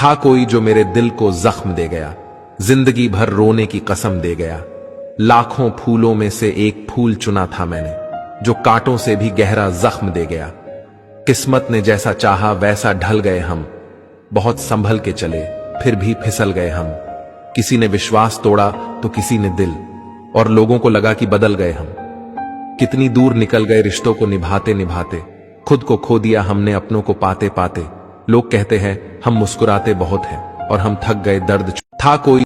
था कोई जो मेरे दिल को जख्म दे गया, जिंदगी भर रोने की कसम दे गया। लाखों फूलों में से एक फूल चुना था मैंने, जो कांटों से भी गहरा जख्म दे गया। किस्मत ने जैसा चाहा वैसा ढल गए हम, बहुत संभल के चले फिर भी फिसल गए हम। किसी ने विश्वास तोड़ा तो किसी ने दिल, और लोगों को लगा कि बदल गए हम। कितनी दूर निकल गए रिश्तों को निभाते निभाते, खुद को खो दिया हमने अपनों को पाते पाते। लोग कहते हैं हम मुस्कुराते बहुत हैं और हम थक गए दर्द। था कोई